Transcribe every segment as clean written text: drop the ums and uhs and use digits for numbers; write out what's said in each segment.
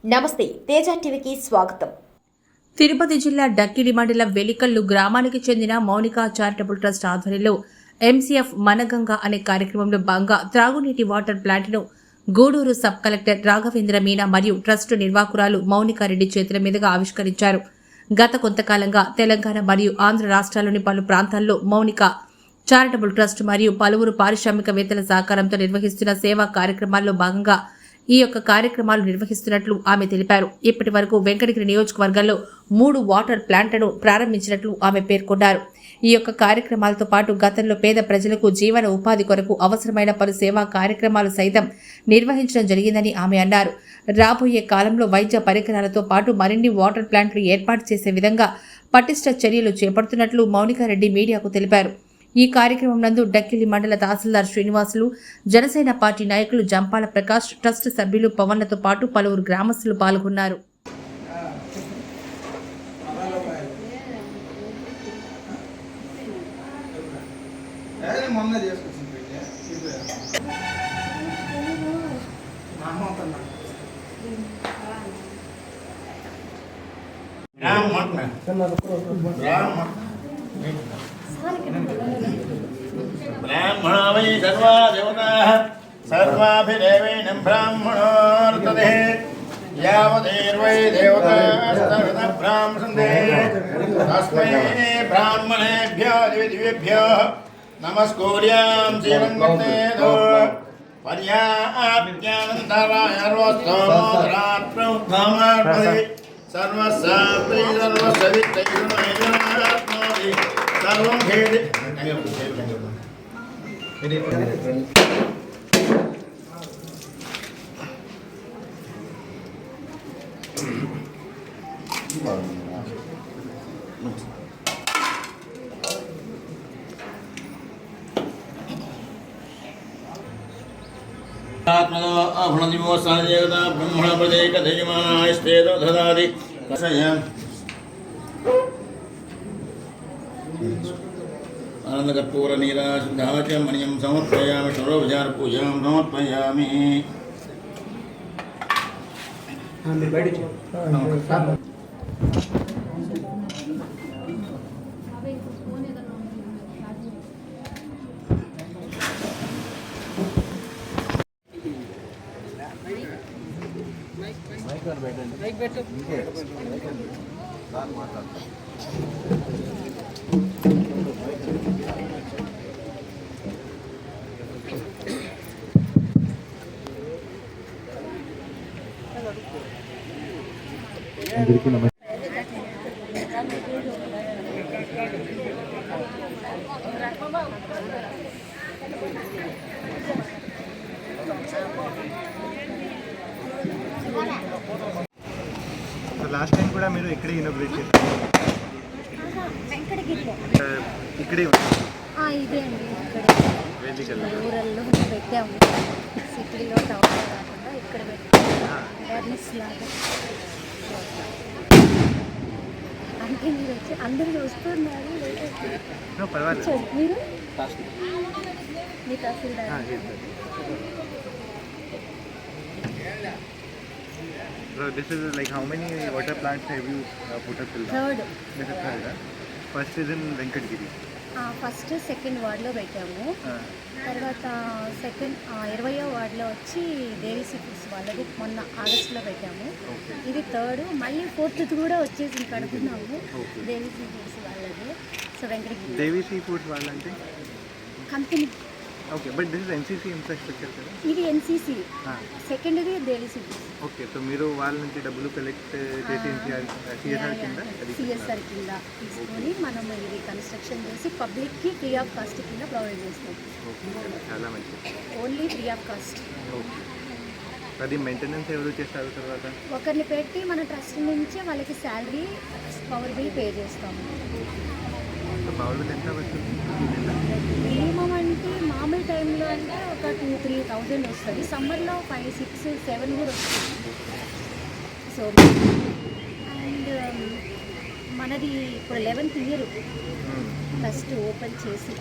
నమస్తే, తేజ టీవీకి స్వాగతం. తిరుపతి జిల్లా డక్కిలి మండలం వెలికల్లు గ్రామానికి చెందిన మౌనిక చారిటబుల్ ట్రస్ట్ ఆధ్వర్యంలో ఎంసీఎఫ్ మనగంగా అనే కార్యక్రమంలో భాగంగా త్రాగునీటి వాటర్ ప్లాంట్ను గూడూరు సబ్ కలెక్టర్ రాఘవేంద్ర మీనా మరియు ట్రస్టు నిర్వాహకురాలు మౌనికారెడ్డి చేతుల మీదుగా ఆవిష్కరించారు. గత కొంతకాలంగా తెలంగాణ మరియు ఆంధ్ర రాష్ట్రాల్లోని పలు ప్రాంతాల్లో మౌనిక చారిటబుల్ ట్రస్ట్ మరియు పలువురు పారిశ్రామికవేత్తల సహకారంతో నిర్వహిస్తున్న సేవా కార్యక్రమాల్లో భాగంగా ఈ యొక్క కార్యక్రమాలు నిర్వహిస్తున్నట్లు ఆమె తెలిపారు. ఇప్పటి వరకు వెంకటగిరి నియోజకవర్గంలో 3 వాటర్ ప్లాంట్లను ప్రారంభించినట్లు ఆమె పేర్కొన్నారు. ఈ యొక్క కార్యక్రమాలతో పాటు గతంలో పేద ప్రజలకు జీవన ఉపాధి కొరకు అవసరమైన పలు సేవా కార్యక్రమాలు సైతం నిర్వహించడం జరిగిందని ఆమె అన్నారు. రాబోయే కాలంలో వైద్య పరికరాలతో పాటు మరిన్ని వాటర్ ప్లాంట్లు ఏర్పాటు చేసే విధంగా పటిష్ట చర్యలు చేపడుతున్నట్లు మౌనికారెడ్డి మీడియాకు తెలిపారు. ఈ కార్యక్రమం నందు డక్కిలి మండల తహసీల్దార్ శ్రీనివాసులు, జనసేన పార్టీ నాయకులు జంపాల ప్రకాష్, ట్రస్ట్ సభ్యులు పవన్లతో పాటు పలువురు గ్రామస్తులు పాల్గొన్నారు. ब्राह्मणो वै सर्वा देवताः सर्वाभिदेवेन ब्राह्मणोऽर्तते यावदेर्वै देवतास्तवत ब्राह्मणसन्ते तस्मै ब्राह्मणेभ्यो दिव्येभ्यो नमस्कुर्यां श्रीरङ्गतेदो पर्याप्त्यानन्तराय रोस्तोमोदरात्रौ धामार्पदे सर्वस्याप्ति सर्वसवित्रैर्नोति सर्वं भेदे आत्मनो अभुणदिवो साजयता ब्रह्मण प्रदेक धयमानास्तेदो ददाति कसयम् आनंदकर्पूर नीराशुद्धाच मणियं समर्पयामि षोडोपचार पूजां समर्पयामि అందరికీ నమస్తే. లాస్ట్ టైం కూడా మీరు ఇక్కడే ఇనాగ్రేట్ చేశారు. ఇక్కడే ఇదే అండి, ఇక్కడ రూరల్లో పెట్టాము. సిటీలో టౌన్లో కాకుండా ఇక్కడ పెట్టాము. అవేర్నెస్ లాగా అంటే మీరు వచ్చి అందరూ వస్తున్నారు. మీరు మీ తహసీల్దార్. So this is like how many water plants have you put up till now? Third. This is third. First is in Venkatgiri. First second వార్డ్లో పెట్టాము. తర్వాత సెకండ్ 20వ వార్డులో వచ్చి దేవీసీ ఫుడ్స్ వాళ్ళది మొన్న ఆగస్టులో పెట్టాము. ఇది థర్డ్, మళ్ళీ ఫోర్త్ కూడా వచ్చేసి కడుపుతున్నాము. దేవీసీ ఫుడ్స్ వాళ్ళది. సో వెంకటగిరి దేవీసీ ఫుడ్స్ వాళ్ళంటే company. Okay, but this is NCC infrastructure కదా. ఇది ఎన్సీసీ, సెకండ్ది దేవీసీ ఫుడ్స్. ఓకే, సో మీరు వాళ్ళ నుంచి డబ్బులు కలెక్ట్ చేసి సిఎస్ఆర్ కింద తీసుకొని మనం ఇది కన్స్ట్రక్షన్ చేసి పబ్లిక్కి ఫ్రీ ఆఫ్ కాస్ట్ కింద ప్రొవైడ్ చేస్తాం. చాలా మంచిది. Only free of cost. Okay, అది మెయింటెనెన్స్ ఎవరు చేస్తారు? తర్వాత ఒకరిని పెట్టి మన ట్రస్ట్ నుంచి వాళ్ళకి శాలరీ, పవర్ బిల్ పే చేస్తాము. పవర్ బిల్ ఎంత వస్తుంది? మినిమం అంటే మామూలు టైంలో అంటే ఒక 2-3,000 వస్తుంది. సమ్మర్లో 5, 6, 7 కూడా వస్తుంది. సో అండ్ మనది ఇప్పుడు 11th ఇయర్ ఫస్ట్ ఓపెన్ చేసి.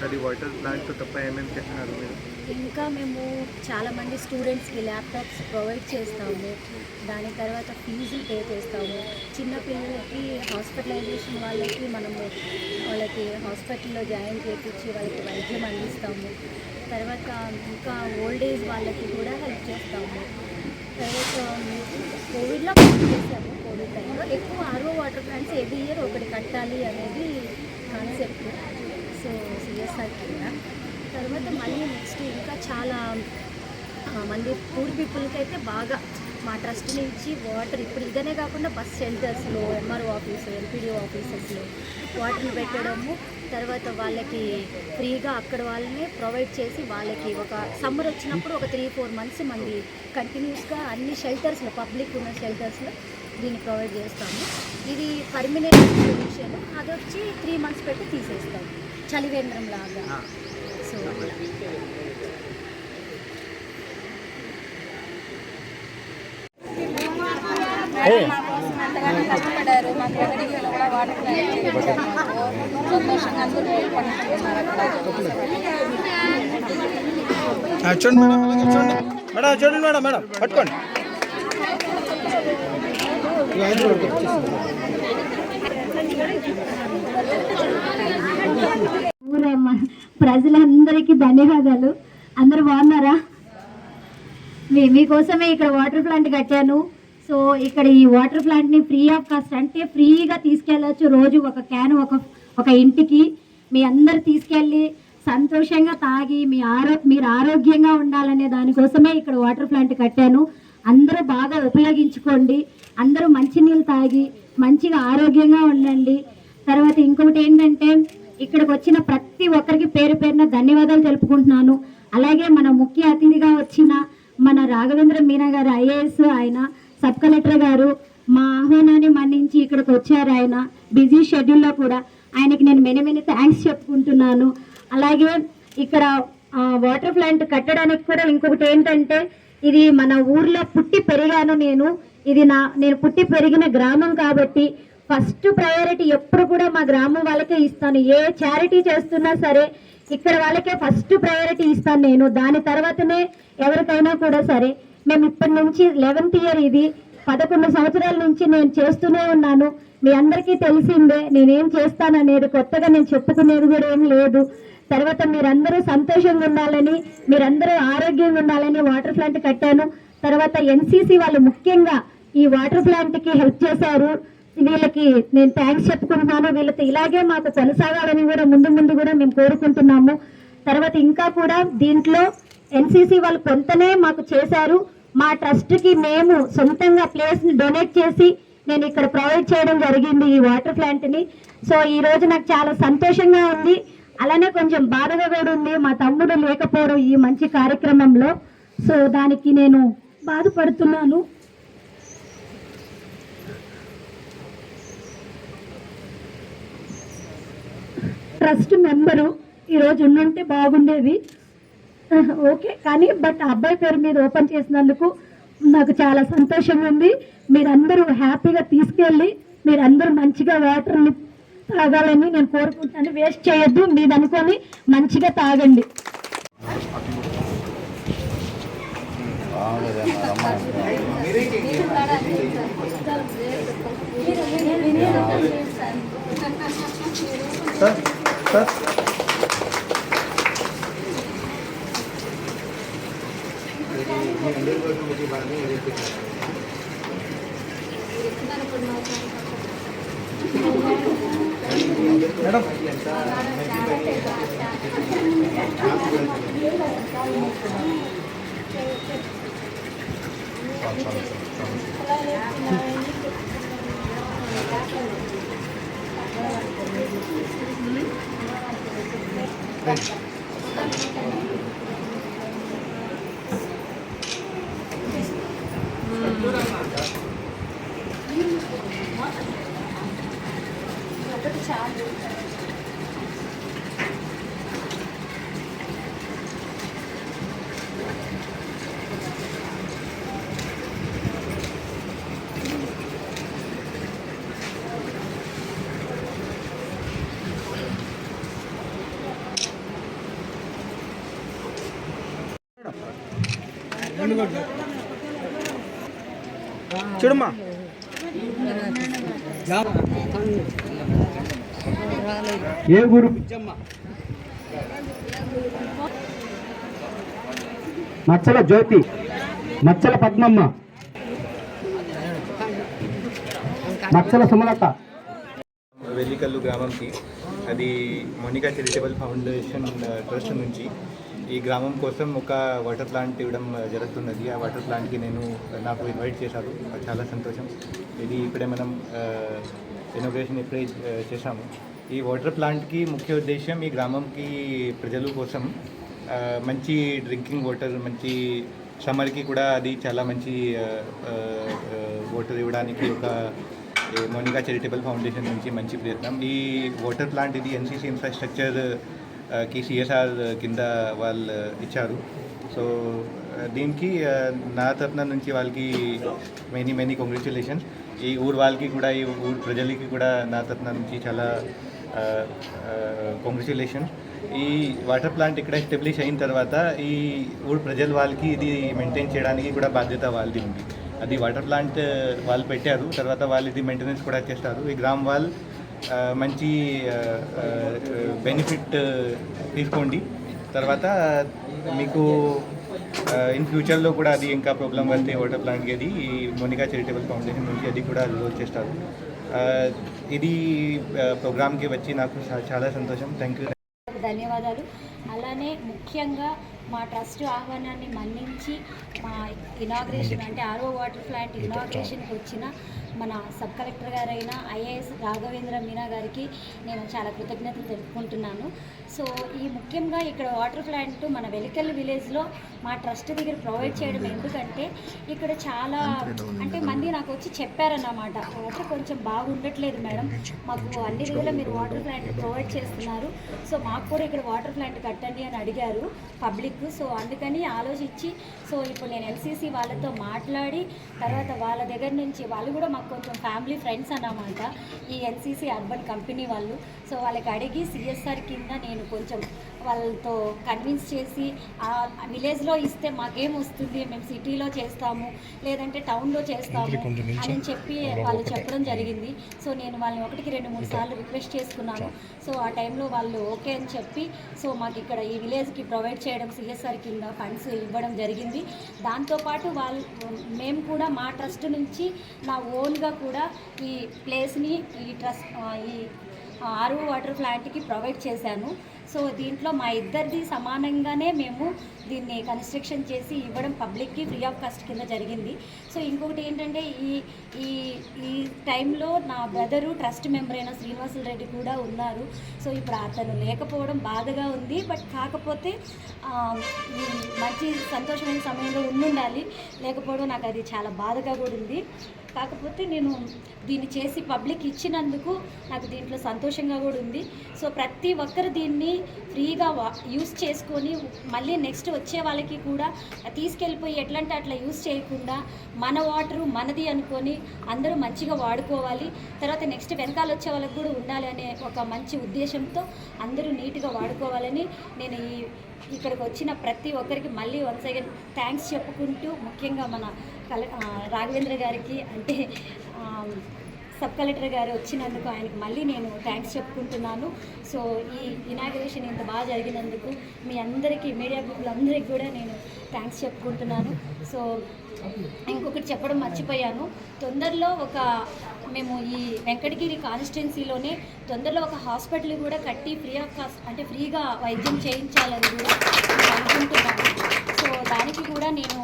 అది వాటర్ ప్లాంట్ తప్ప ఏమేమి చేస్తున్నారు మీరు? ఇంకా మేము చాలామంది స్టూడెంట్స్కి ల్యాప్టాప్స్ ప్రొవైడ్ చేస్తాము. దాని తర్వాత ఫీజులు పే చేస్తాము. చిన్నపిల్లలకి హాస్పిటలైజేషన్ వాళ్ళకి హాస్పిటల్లో జాయిన్ చేయించి వాళ్ళకి వైద్యం అందిస్తాము. తర్వాత ఇంకా ఓల్డ్ ఏజ్ వాళ్ళకి కూడా హెల్ప్ చేస్తాము. తర్వాత కోవిడ్లో చేసాము. కోవిడ్ టైంలో ఎక్కువ RO water plants every year ఒకటి కట్టాలి అనేది కాన్సెప్ట్. సో సిఎస్ఆర్ కింద తర్వాత మళ్ళీ నెక్స్ట్ ఇంకా చాలా మంది పూర్ పీపుల్కి అయితే బాగా మా ట్రస్ట్ నుంచి వాటర్ ఇప్పుడు ఇదనే కాకుండా బస్ షెల్టర్స్లో, ఎంఆర్ఓ ఆఫీసు, ఎంపీడీఓ ఆఫీసెస్లో వాటర్ని పెట్టడము. తర్వాత వాళ్ళకి ఫ్రీగా అక్కడ వాళ్ళని ప్రొవైడ్ చేసి వాళ్ళకి ఒక సమ్మర్ వచ్చినప్పుడు ఒక 3-4 months మంది కంటిన్యూస్గా అన్ని షెల్టర్స్లో, పబ్లిక్ ఉన్న షెల్టర్స్లో దీన్ని ప్రొవైడ్ చేస్తాము. ఇది పర్మనెంట్ సొల్యూషన్. అది వచ్చి 3 months పెట్టి తీసేస్తాము, చలివేంద్రం లాగా. సో ఎంతగానో కష్టపడ్డారు. మా ప్రగతిలో కూడా వాటర్ సంతోషంగా అందరూ పండుతున్నారు. చూడండి మేడం, మేడం పట్టుకోండి. ప్రజలందరికీ ధన్యవాదాలు. అందరూ బాగున్నారా? మీకోసమే ఇక్కడ వాటర్ ప్లాంట్ కట్టాను. సో ఇక్కడ ఈ వాటర్ ప్లాంట్ని ఫ్రీ ఆఫ్ కాస్ట్, అంటే ఫ్రీగా తీసుకెళ్ళచ్చు. రోజు ఒక క్యాన్ ఒక ఇంటికి మీ అందరు తీసుకెళ్ళి సంతోషంగా తాగి మీరు ఆరోగ్యంగా ఉండాలనే దానికోసమే ఇక్కడ వాటర్ ప్లాంట్ కట్టాను. అందరూ బాగా ఉపయోగించుకోండి. అందరూ మంచినీళ్ళు తాగి మంచిగా ఆరోగ్యంగా ఉండండి. తర్వాత ఇంకొకటి ఏంటంటే ఇక్కడికి వచ్చిన ప్రతి ఒక్కరికి పేరు పేరున ధన్యవాదాలు తెలుపుకుంటున్నాను. అలాగే మన ముఖ్య అతిథిగా వచ్చిన మన రాఘవేంద్ర మీనా గారు ఐఏఎస్, ఆయన సబ్ కలెక్టర్ గారు మా ఆహ్వానాన్ని మన్నించి ఇక్కడికి వచ్చారు. ఆయన బిజీ షెడ్యూల్లో కూడా ఆయనకి నేను మెనీ థ్యాంక్స్ చెప్పుకుంటున్నాను. అలాగే ఇక్కడ వాటర్ ప్లాంట్ కట్టడానికి కూడా ఇంకొకటి ఏంటంటే ఇది మన ఊర్లో పుట్టి పెరిగాను నేను. నేను పుట్టి పెరిగిన గ్రామం కాబట్టి ఫస్ట్ ప్రయారిటీ ఎప్పుడు కూడా మా గ్రామం వాళ్ళకే ఇస్తాను. ఏ చారిటీ చేస్తున్నా సరే ఇక్కడ వాళ్ళకే ఫస్ట్ ప్రయారిటీ ఇస్తాను నేను. దాని తర్వాతనే ఎవరికైనా కూడా సరే. మేము ఇప్పటి నుంచి 11th ఇయర్, ఇది 11 సంవత్సరాల నుంచి నేను చేస్తూనే ఉన్నాను. మీ అందరికీ తెలిసిందే నేనేం చేస్తాననేది, కొత్తగా నేను చెప్పుకునేది కూడా ఏం లేదు. తర్వాత మీరందరూ సంతోషంగా ఉండాలని, మీరందరూ ఆరోగ్యంగా ఉండాలని వాటర్ ప్లాంట్ కట్టాను. తర్వాత ఎన్సీసీ వాళ్ళు ముఖ్యంగా ఈ వాటర్ ప్లాంట్కి హెల్ప్ చేశారు. వీళ్ళకి నేను థ్యాంక్స్ చెప్పుకుంటున్నాను. వీళ్ళతో ఇలాగే మాకు కొనసాగాలని కూడా ముందు కూడా మేము కోరుకుంటున్నాము. తర్వాత ఇంకా కూడా దీంట్లో ఎన్సీసీ వాళ్ళు కొంతనే మాకు చేశారు. మా ట్రస్ట్కి మేము సొంతంగా ప్లేస్ని డొనేట్ చేసి నేను ఇక్కడ ప్రొవైడ్ చేయడం జరిగింది ఈ వాటర్ ప్లాంట్ని. సో ఈరోజు నాకు చాలా సంతోషంగా ఉంది. అలానే కొంచెం బాధగా కూడా ఉంది మా తమ్ముడు లేకపోవడం ఈ మంచి కార్యక్రమంలో. సో దానికి నేను బాధపడుతున్నాను. ట్రస్ట్ మెంబరు ఈరోజు ఉండుంటే బాగుండేది. ఓకే, కానీ బట్ అబ్బాయి పేరు మీద ఓపెన్ చేసినందుకు నాకు చాలా సంతోషంగా ఉంది. మీరందరూ హ్యాపీగా తీసుకెళ్ళి మీరందరూ మంచిగా వాటర్ని తాగాలని నేను కోరుకుంటాను. వేస్ట్ చేయొద్దు, మీరు అనుకొని మంచిగా తాగండి. ఒకటి చాలు. చూడమ్మా ఏ ఊరు? మచ్చల జ్యోతి, మచ్చల పద్మమ్మ, మచ్చల సుమలత. వెల్లికల్లు గ్రామంకి అది మోనికా చారిటబుల్ ఫౌండేషన్ ట్రస్ట్ నుంచి ఈ గ్రామం కోసం ఒక వాటర్ ప్లాంట్ ఇవ్వడం జరుగుతున్నది. ఆ వాటర్ ప్లాంట్కి నాకు ఇన్వైట్ చేశారు, చాలా సంతోషం. ఇది ఇప్పుడే మనం ఇన్నోగ్రేషన్ ఇప్పుడే చేశాము. ఈ వాటర్ ప్లాంట్కి ముఖ్య ఉద్దేశం ఈ గ్రామంకి ప్రజల కోసం మంచి డ్రింకింగ్ వాటర్, మంచి సమ్మర్కి కూడా అది చాలా మంచి వాటర్ ఇవ్వడానికి ఒక మోనికా చారిటబుల్ ఫౌండేషన్ నుంచి మంచి ప్రయత్నం. ఈ వాటర్ ప్లాంట్ ఇది ఎన్సీసీ ఇన్ఫ్రాస్ట్రక్చర్ కి సిఎస్ఆర్ కింద వాళ్ళు ఇచ్చారు. సో దీనికి నా తరఫున నుంచి వాళ్ళకి మెనీ కంగ్రాచ్యులేషన్స్. ఈ ఊరు వాళ్ళకి కూడా, ఈ ఊరు ప్రజలకి కూడా నా తరఫున నుంచి చాలా కంగ్రాచ్యులేషన్స్. ఈ వాటర్ ప్లాంట్ ఇక్కడ ఎస్టాబ్లిష్ అయిన తర్వాత ఈ ఊరు ప్రజల వాళ్ళకి ఇది మెయింటైన్ చేయడానికి కూడా బాధ్యత వాళ్ళది ఉంది. అది వాటర్ ప్లాంట్ వాళ్ళు పెట్టారు, తర్వాత వాళ్ళు ఇది మెయింటెనెన్స్ కూడా చేస్తారు. ఈ గ్రామ వాళ్ళు మంచి బెనిఫిట్ తీసుకోండి. తర్వాత మీకు ఇన్ ఫ్యూచర్లో కూడా అది ఇంకా ప్రాబ్లం వస్తే వాటర్ ప్లాంట్కి అది ఈ మోనికా చారిటబుల్ ఫౌండేషన్ నుంచి అది కూడా రిజోల్వ్ చేస్తారు. ఇది ప్రోగ్రామ్కి వచ్చి నాకు చాలా సంతోషం. Thank you. ధన్యవాదాలు. అలానే ముఖ్యంగా మా ట్రస్ట్ ఆహ్వానాన్ని మన్నించి మా ఇనాగ్రేషన్ అంటే ఆర్ఓ వాటర్ ప్లాంట్ ఇనాగ్రేషన్కి వచ్చిన మన సబ్ కలెక్టర్ గారైన ఐఏఎస్ రాఘవేంద్ర మీనా గారికి నేను చాలా కృతజ్ఞతలు తెలుపుకుంటున్నాను. సో ఈ ముఖ్యంగా ఇక్కడ వాటర్ ప్లాంట్ మన వెలికల్ విలేజ్లో మా ట్రస్ట్ దగ్గర ప్రొవైడ్ చేయడం ఎందుకంటే ఇక్కడ చాలా అంటే మంది నాకు వచ్చి చెప్పారన్నమాట, వాటర్ కొంచెం బాగుండట్లేదు మేడం, మాకు అన్ని దగ్గర మీరు వాటర్ ప్లాంట్ ప్రొవైడ్ చేస్తున్నారు, సో మాకు కూడా ఇక్కడ వాటర్ ప్లాంట్ కట్టండి అని అడిగారు పబ్లిక్. సో అందుకని ఆలోచించి సో ఇప్పుడు నేను ఎల్సీసీ వాళ్ళతో మాట్లాడి తర్వాత వాళ్ళ దగ్గర నుంచి వాళ్ళు కూడా మాకు కొంచెం ఫ్యామిలీ ఫ్రెండ్స్ అన్నమాట ఈ ఎన్సీసీ అర్బన్ కంపెనీ వాళ్ళు. సో వాళ్ళకి అడిగి సిఎస్ఆర్ కింద నేను కొంచెం వాళ్ళతో కన్విన్స్ చేసి ఆ విలేజ్లో ఇస్తే మాకేం వస్తుంది, మేము సిటీలో చేస్తాము లేదంటే టౌన్లో చేస్తాము అని చెప్పి వాళ్ళు చెప్పడం జరిగింది. సో నేను వాళ్ళని 1-2-3 సార్లు రిక్వెస్ట్ చేసుకున్నాను. సో ఆ టైంలో వాళ్ళు ఓకే అని చెప్పి సో మాకు ఇక్కడ ఈ విలేజ్కి ప్రొవైడ్ చేయడం సిఎస్ఆర్ కింద ఫండ్స్ ఇవ్వడం జరిగింది. దాంతోపాటు మేము కూడా మా ట్రస్ట్ నుంచి నా ఓన్గా కూడా ఈ ప్లేస్ని ఈ ట్రస్ట్ ఈ ఆర్ఓ వాటర్ ప్లాంట్కి ప్రొవైడ్ చేశాను. సో దీంట్లో మా ఇద్దరిది సమానంగానే మేము దీన్ని కన్స్ట్రక్షన్ చేసి ఇవ్వడం పబ్లిక్కి ఫ్రీ ఆఫ్ కాస్ట్ కింద జరిగింది. సో ఇంకొకటి ఏంటంటే ఈ టైంలో నా బ్రదరు ట్రస్ట్ మెంబర్ అయిన శ్రీనివాసులు రెడ్డి కూడా ఉన్నారు. సో ఇప్పుడు అతను లేకపోవడం బాధగా ఉంది. బట్ కాకపోతే మంచి సంతోషమైన సమయంలో ఉండాలి, లేకపోవడం నాకు అది చాలా బాధగా కూడా ఉంది. కాకపోతే నేను దీన్ని చేసి పబ్లిక్ ఇచ్చినందుకు నాకు దీంట్లో సంతోషంగా కూడా ఉంది. సో ప్రతి ఒక్కరు దీన్ని ఫ్రీగా యూస్ చేసుకొని మళ్ళీ నెక్స్ట్ వచ్చే వాళ్ళకి కూడా తీసుకెళ్ళిపోయి ఎట్లంటే అట్లా యూస్ చేయకుండా మన వాటరు మనది అనుకొని అందరూ మంచిగా వాడుకోవాలి, తర్వాత నెక్స్ట్ వెనకాల వచ్చే వాళ్ళకి కూడా ఉండాలి అనే ఒక మంచి ఉద్దేశంతో అందరూ నీట్గా వాడుకోవాలని నేను ఇక్కడికి వచ్చిన ప్రతి ఒక్కరికి మళ్ళీ వన్స్ అగైన్ థ్యాంక్స్ చెప్పుకుంటూ ముఖ్యంగా మన రాఘవేంద్ర గారికి అంటే సబ్ కలెక్టర్ గారు వచ్చినందుకు ఆయనకు మళ్ళీ నేను థ్యాంక్స్ చెప్పుకుంటున్నాను. సో ఈ ఇనాగ్రేషన్ ఇంత బాగా జరిగినందుకు మీ అందరికీ మీడియా పీపుల్ కూడా నేను థ్యాంక్స్ చెప్పుకుంటున్నాను. సో ఇంకొకటి చెప్పడం మర్చిపోయాను, తొందరలో మేము ఈ వెంకటగిరి కాన్స్టిట్యున్సీలోనే తొందరలో ఒక హాస్పిటల్ కూడా కట్టి ఫ్రీ ఆఫ్ కాస్ట్ అంటే ఫ్రీగా వైద్యం చేయించాలని కూడా అనుకుంటున్నాను. సో దానికి కూడా నేను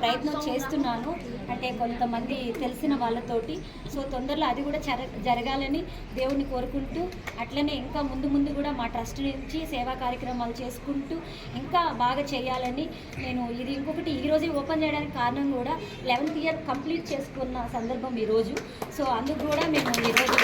ప్రయత్నం చేస్తున్నాను, అంటే కొంతమంది తెలిసిన వాళ్ళతోటి. సో తొందరలో అది కూడా జరగాలని దేవుని కోరుకుంటూ అట్లనే ఇంకా ముందు కూడా మా ట్రస్ట్ నుంచి సేవా కార్యక్రమాలు చేసుకుంటూ ఇంకా బాగా చేయాలని నేను ఇది ఇంకొకటి ఈరోజే ఓపెన్ చేయడానికి కారణం కూడా 11th ఇయర్ కంప్లీట్ చేసుకున్న సందర్భం ఈరోజు. సో అందుకు కూడా మేము ఈరోజు